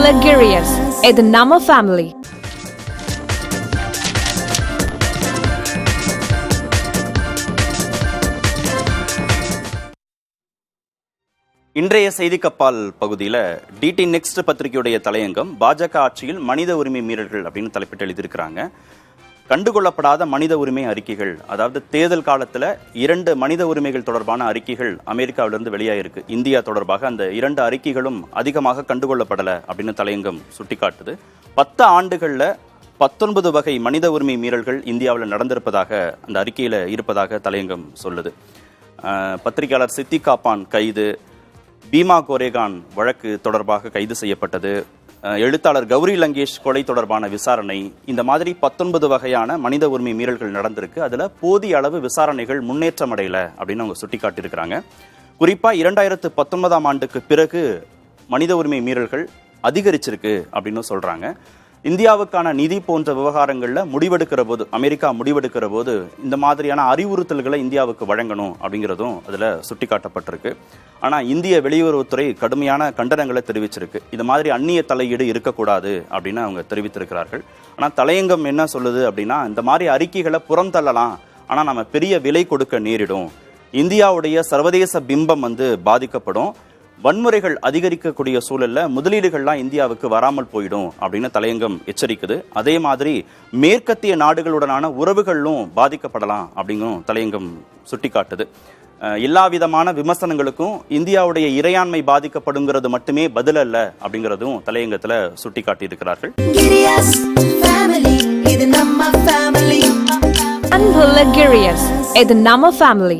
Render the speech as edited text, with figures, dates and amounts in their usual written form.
Luxurious. இது நம்ம family. இன்றைய செய்தி கப்பால் பகுதியில் டிடி நெக்ஸ்ட் பத்திரிகையுடைய தலையங்கம் பாஜக ஆட்சியில் மனித உரிமை மீறல்கள் அப்படின்னு தலைப்பிட்டு எழுதியிருக்கிறாங்க. கண்டுகொள்ளப்படாத மனித உரிமை அறிக்கைகள், அதாவது தேர்தல் காலத்தில் 2 மனித உரிமைகள் தொடர்பான அறிக்கைகள் அமெரிக்காவிலிருந்து வெளியாயிருக்கு. இந்தியா தொடர்பாக அந்த 2 அறிக்கைகளும் அதிகமாக கண்டுகொள்ளப்படலை அப்படின்னு தலையங்கம் சுட்டிக்காட்டுது. 10 ஆண்டுகளில் 19 வகை மனித உரிமை மீறல்கள் இந்தியாவில் நடந்திருப்பதாக அந்த அறிக்கையில் இருப்பதாக தலையங்கம் சொல்லுது. பத்திரிகையாளர் சித்திக் காப்பான் கைது, பீமா கோரேகான் வழக்கு தொடர்பாக கைது செய்யப்பட்டது, எழுத்தாளர் கௌரி லங்கேஷ் கொலை தொடர்பான விசாரணை, இந்த மாதிரி 19 வகையான மனித உரிமை மீறல்கள் நடந்திருக்கு. அதில் போதிய அளவு விசாரணைகள் முன்னேற்றம் அடையலை அப்படின்னு அவங்க சுட்டிக்காட்டியிருக்கிறாங்க. குறிப்பாக 2019ஆம் ஆண்டுக்கு பிறகு மனித உரிமை மீறல்கள் அதிகரிச்சிருக்கு அப்படின்னு சொல்கிறாங்க. இந்தியாவுக்கான நிதி போன்ற விவகாரங்களில் முடிவெடுக்கிற போது, அமெரிக்கா முடிவெடுக்கிற போது இந்த மாதிரியான அறிவுறுத்தல்களை இந்தியாவுக்கு வழங்கணும் அப்படிங்கிறதும் அதில் சுட்டிக்காட்டப்பட்டிருக்கு. ஆனால் இந்திய வெளியுறவுத்துறை கடுமையான கண்டனங்களை தெரிவிச்சிருக்கு. இது மாதிரி அந்நிய தலையீடு இருக்கக்கூடாது அப்படின்னு அவங்க தெரிவித்திருக்கிறார்கள். ஆனால் தலையங்கம் என்ன சொல்லுது அப்படின்னா, இந்த மாதிரி அறிக்கைகளை புறம் தள்ளலாம், ஆனால் நம்ம பெரிய விலை கொடுக்க நேரிடும், இந்தியாவுடைய சர்வதேச பிம்பம் பாதிக்கப்படும், வன்முறைகள் அதிகரிக்கக்கூடிய சூழல்ல முதலீடுகள்லாம் இந்தியாவுக்கு வராமல் போயிடும் அப்படின்னு தலையங்கம் எச்சரிக்குது. அதே மாதிரி மேற்கத்திய நாடுகளுடனான உறவுகளும் பாதிக்கப்படலாம் அப்படிங்கும் தலையங்கம் சுட்டிக்காட்டுது. எல்லா விதமான விமர்சனங்களுக்கும் இந்தியாவுடைய இறையாண்மை பாதிக்கப்படுங்கிறது மட்டுமே பதில் அல்ல அப்படிங்கிறதும் தலையங்கத்துல சுட்டிக்காட்டி இருக்கிறார்கள். அன்பு Luxurious. இது நம்ம ஃபேமிலி.